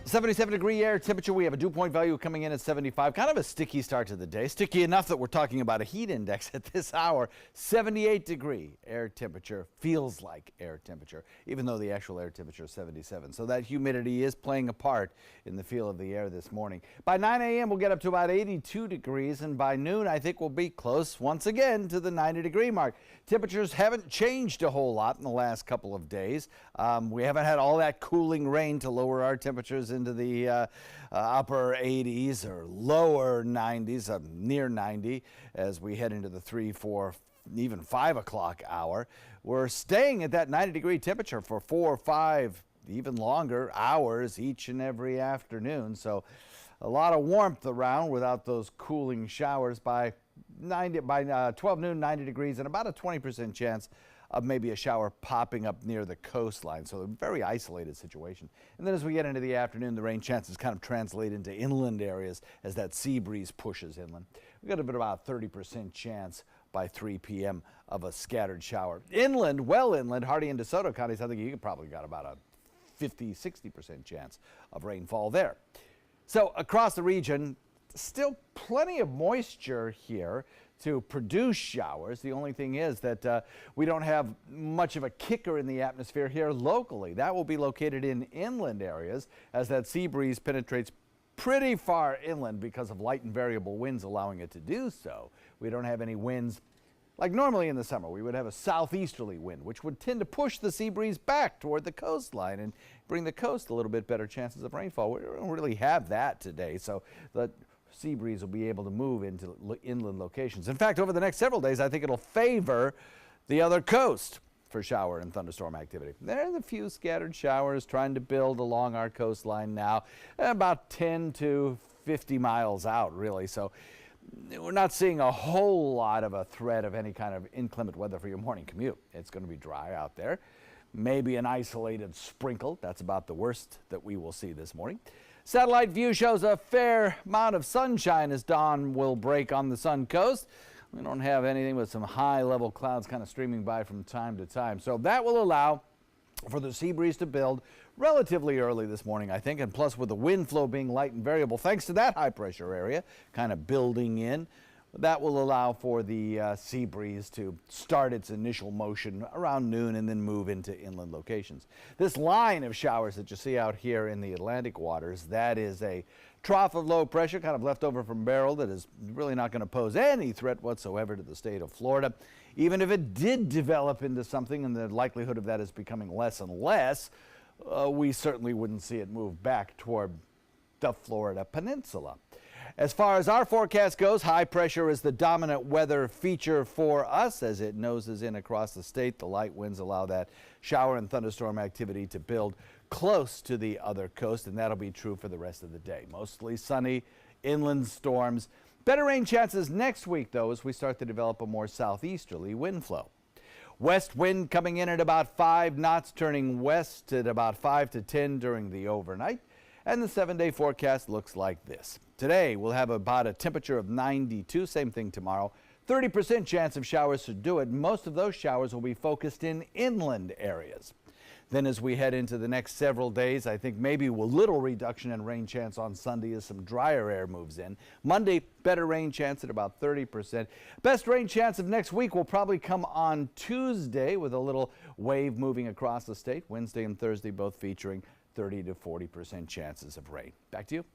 77-degree air temperature. We have a dew point value coming in at 75. Kind of a sticky start to the day. Sticky enough that we're talking about a heat index at this hour. 78-degree air temperature. Feels like air temperature, even though the actual air temperature is 77. So that humidity is playing a part in the feel of the air this morning. By 9 a.m., we'll get up to about 82 degrees, and by noon, I think we'll be close once again to the 90-degree mark. Temperatures haven't changed a whole lot in the last couple of days. We haven't had all that cooling rain to lower our temperatures into the upper 80s or lower 90s, near 90, as we head into the 3, 4, even 5 o'clock hour. We're staying at that 90-degree temperature for 4 or 5, even longer hours each and every afternoon. So a lot of warmth around without those cooling showers. By 12 noon, 90 degrees, and about a 20% chance of maybe a shower popping up near the coastline. So a very isolated situation. And then as we get into the afternoon, the rain chances kind of translate into inland areas as that sea breeze pushes inland. We've got about 30% chance by 3 p.m. of a scattered shower. Inland, well inland, Hardee and DeSoto counties, I think you probably got about a 50-60% chance of rainfall there. So across the region, still plenty of moisture here to produce showers. The only thing is that we don't have much of a kicker in the atmosphere here locally. That will be located in inland areas as that sea breeze penetrates pretty far inland because of light and variable winds allowing it to do so. We don't have any winds like normally in the summer. We would have a southeasterly wind, which would tend to push the sea breeze back toward the coastline and bring the coast a little bit better chances of rainfall. We don't really have that today, so the sea breeze will be able to move into inland locations. In fact, over the next several days, I think it'll favor the other coast for shower and thunderstorm activity. There's a few scattered showers trying to build along our coastline now, about 10 to 50 miles out, really. So we're not seeing a whole lot of a threat of any kind of inclement weather for your morning commute. It's going to be dry out there. Maybe an isolated sprinkle. That's about the worst that we will see this morning. Satellite view shows a fair amount of sunshine as dawn will break on the Suncoast. We don't have anything but some high-level clouds kind of streaming by from time to time. So that will allow for the sea breeze to build relatively early this morning, I think, and plus with the wind flow being light and variable, thanks to that high-pressure area kind of building in, that will allow for the sea breeze to start its initial motion around noon and then move into inland locations. This line of showers that you see out here in the Atlantic waters, that is a trough of low pressure kind of left over from Beryl that is really not going to pose any threat whatsoever to the state of Florida. Even if it did develop into something, and the likelihood of that is becoming less and less, we certainly wouldn't see it move back toward the Florida peninsula. As far as our forecast goes, high pressure is the dominant weather feature for us as it noses in across the state. The light winds allow that shower and thunderstorm activity to build close to the other coast, and that'll be true for the rest of the day. Mostly sunny, inland storms. Better rain chances next week, though, as we start to develop a more southeasterly wind flow. West wind coming in at about 5 knots, turning west at about 5 to 10 during the overnight. And the 7-day forecast looks like this. Today, we'll have about a temperature of 92, same thing tomorrow. 30% chance of showers to do it. Most of those showers will be focused in inland areas. Then as we head into the next several days, I think maybe a little reduction in rain chance on Sunday as some drier air moves in. Monday, better rain chance at about 30%. Best rain chance of next week will probably come on Tuesday with a little wave moving across the state. Wednesday and Thursday both featuring 30 to 40% chances of rain. Back to you.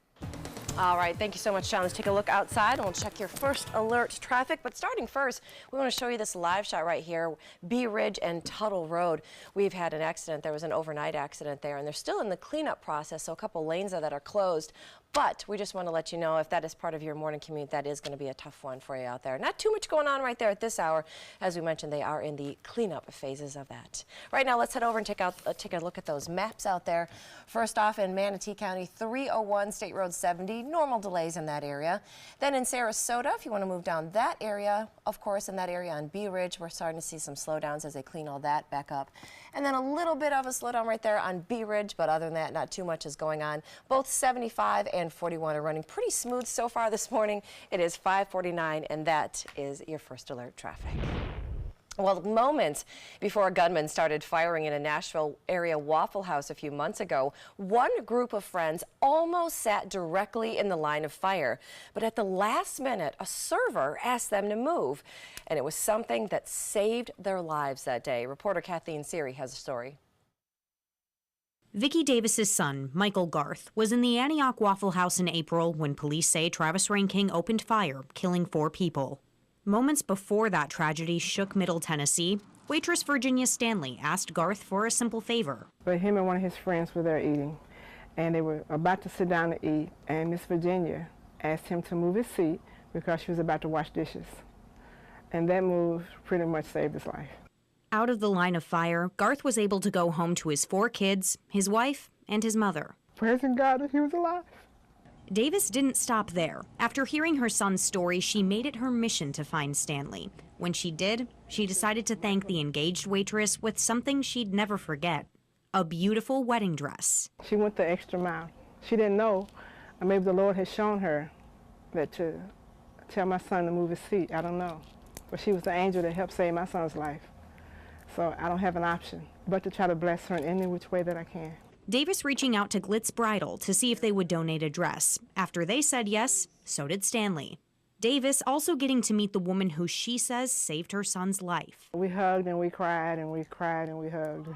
All right, thank you so much, John. Let's take a look outside and we'll check your first alert traffic. But starting first, we want to show you this live shot right here, Bee Ridge and Tuttle Road. We've had an accident. There was an overnight accident there, and they're still in the cleanup process, so a couple lanes that are closed. But we just want to let you know if that is part of your morning commute, that is going to be a tough one for you out there. Not too much going on right there at this hour. As we mentioned, they are in the cleanup phases of that. Right now, let's head over and take a look at those maps out there. First off, in Manatee County, 301 State Road 70, normal delays in that area. Then in Sarasota, if you want to move down that area, of course, in that area on Bee Ridge, we're starting to see some slowdowns as they clean all that back up. And then a little bit of a slowdown right there on Bee Ridge, but other than that, not too much is going on. Both 75 and 41 are running pretty smooth so far this morning. It is 5:49, and that is your first alert traffic. Well, moments before a gunman started firing in a Nashville area Waffle House a few months ago, one group of friends almost sat directly in the line of fire. But at the last minute, a server asked them to move, and it was something that saved their lives that day. Reporter Kathleen Seary has a story. Vicki Davis's son, Michael Garth, was in the Antioch Waffle House in April when police say Travis Rainking opened fire, killing 4 people. Moments before that tragedy shook Middle Tennessee, waitress Virginia Stanley asked Garth for a simple favor. But him and one of his friends were there eating, and they were about to sit down to eat, and Miss Virginia asked him to move his seat because she was about to wash dishes. And that move pretty much saved his life. Out of the line of fire, Garth was able to go home to his 4 kids, his wife, and his mother. Praising God that he was alive. Davis didn't stop there. After hearing her son's story, she made it her mission to find Stanley. When she did, she decided to thank the engaged waitress with something she'd never forget, a beautiful wedding dress. She went the extra mile. She didn't know, or maybe the Lord had shown her that to tell my son to move his seat. I don't know. But she was the angel that helped save my son's life. So I don't have an option but to try to bless her in any which way that I can. Davis reaching out to Glitz Bridal to see if they would donate a dress. After they said yes, so did Stanley. Davis also getting to meet the woman who she says saved her son's life. We hugged and we cried and we cried and we hugged.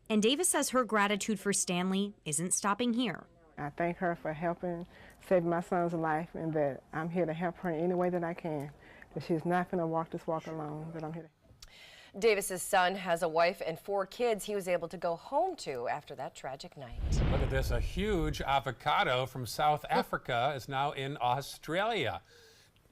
And Davis says her gratitude for Stanley isn't stopping here. I thank her for helping save my son's life, and that I'm here to help her in any way that I can. That she's not going to walk this walk alone, that I'm here to. Davis's son has a wife and 4 kids he was able to go home to after that tragic night. Look at this, a huge avocado from South Africa is now in Australia.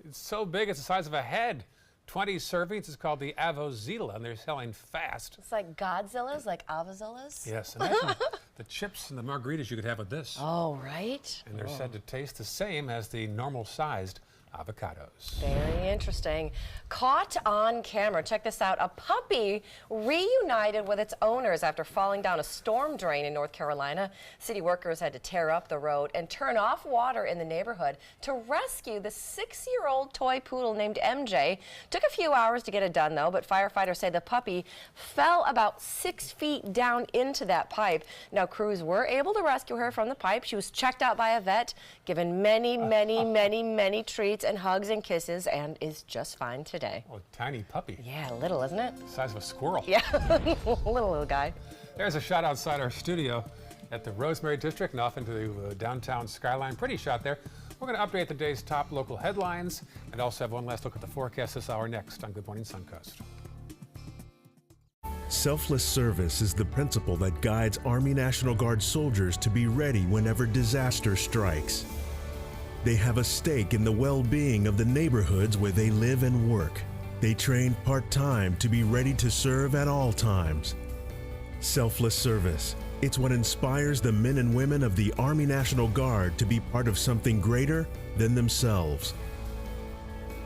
It's so big, it's the size of a head. 20 servings, it's called the Avozilla, and they're selling fast. It's like Godzillas, like Avozillas? Yes, imagine the chips and the margaritas you could have with this. Oh, right? And they're said to taste the same as the normal-sized avocados. Very interesting. Caught on camera. Check this out. A puppy reunited with its owners after falling down a storm drain in North Carolina. City workers had to tear up the road and turn off water in the neighborhood to rescue the 6-year-old toy poodle named MJ. Took a few hours to get it done, though, but firefighters say the puppy fell about 6 feet down into that pipe. Now, crews were able to rescue her from the pipe. She was checked out by a vet, given many treats and hugs and kisses, and is just fine today. Oh, tiny puppy. Yeah, little, isn't it? The size of a squirrel. Yeah, little guy. There's a shot outside our studio at the Rosemary District and off into the downtown skyline. Pretty shot there. We're going to update the day's top local headlines and also have one last look at the forecast this hour next on Good Morning Suncoast. Selfless service is the principle that guides Army National Guard soldiers to be ready whenever disaster strikes. They have a stake in the well-being of the neighborhoods where they live and work. They train part-time to be ready to serve at all times. Selfless service. It's what inspires the men and women of the Army National Guard to be part of something greater than themselves.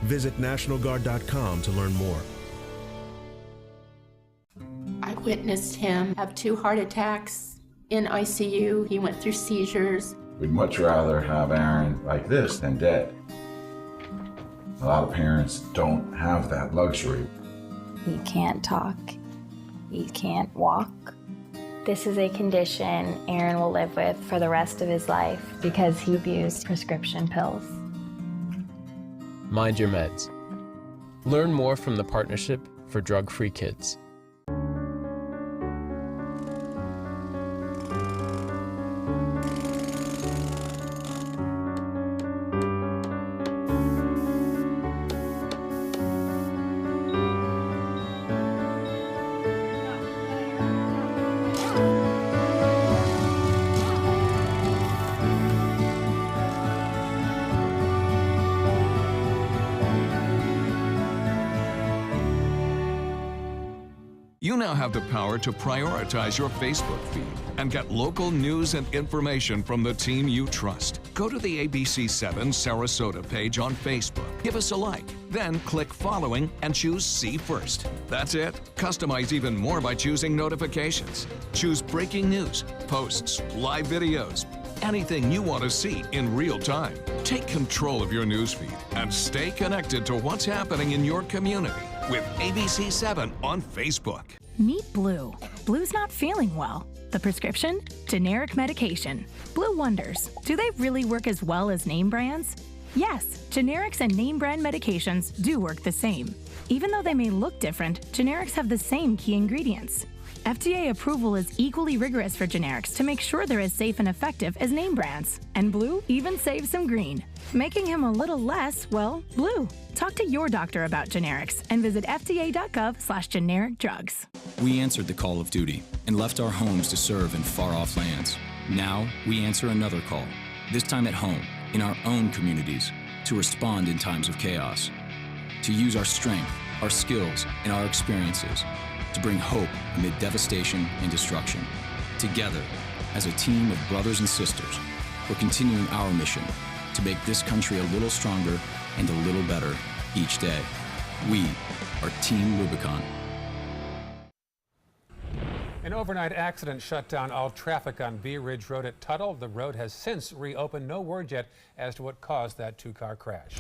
Visit NationalGuard.com to learn more. I witnessed him have 2 heart attacks in ICU. He went through seizures. We'd much rather have Aaron like this than dead. A lot of parents don't have that luxury. He can't talk. He can't walk. This is a condition Aaron will live with for the rest of his life because he abused prescription pills. Mind your meds. Learn more from the Partnership for Drug-Free Kids. You now have the power to prioritize your Facebook feed and get local news and information from the team you trust. Go to the ABC7 Sarasota page on Facebook. Give us a like, then click following and choose See First. That's it. Customize even more by choosing notifications. Choose breaking news, posts, live videos, anything you want to see in real time. Take control of your newsfeed and stay connected to what's happening in your community with ABC7 on Facebook. Meet Blue. Blue's not feeling well. The prescription? Generic medication. Blue wonders, do they really work as well as name brands? Yes, generics and name brand medications do work the same. Even though they may look different, generics have the same key ingredients. FDA approval is equally rigorous for generics to make sure they're as safe and effective as name brands. And Blue even saves some green, making him a little less, well, blue. Talk to your doctor about generics and visit fda.gov/generic drugs. We answered the call of duty and left our homes to serve in far-off lands. Now we answer another call, this time at home, in our own communities, to respond in times of chaos, to use our strength, our skills, and our experiences to bring hope amid devastation and destruction. Together, as a team of brothers and sisters, we're continuing our mission to make this country a little stronger and a little better each day. We are Team Rubicon. An overnight accident shut down all traffic on Bee Ridge Road at Tuttle. The road has since reopened. No word yet as to what caused that two-car crash.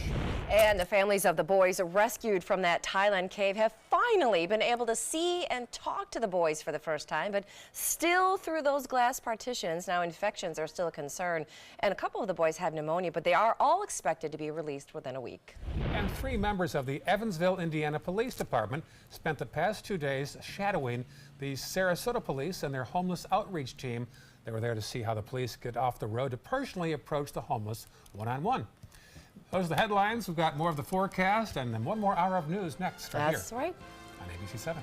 And the families of the boys rescued from that Thailand cave have finally been able to see and talk to the boys for the first time, but still through those glass partitions. Now infections are still a concern, and a couple of the boys have pneumonia, but they are all expected to be released within a week. And 3 members of the Evansville, Indiana Police Department spent the past 2 days shadowing the Sarasota Police and their homeless outreach team. They were there to see how the police get off the road to personally approach the homeless one-on-one. Those are the headlines. We've got more of the forecast and then one more hour of news next right here. That's right. On ABC 7.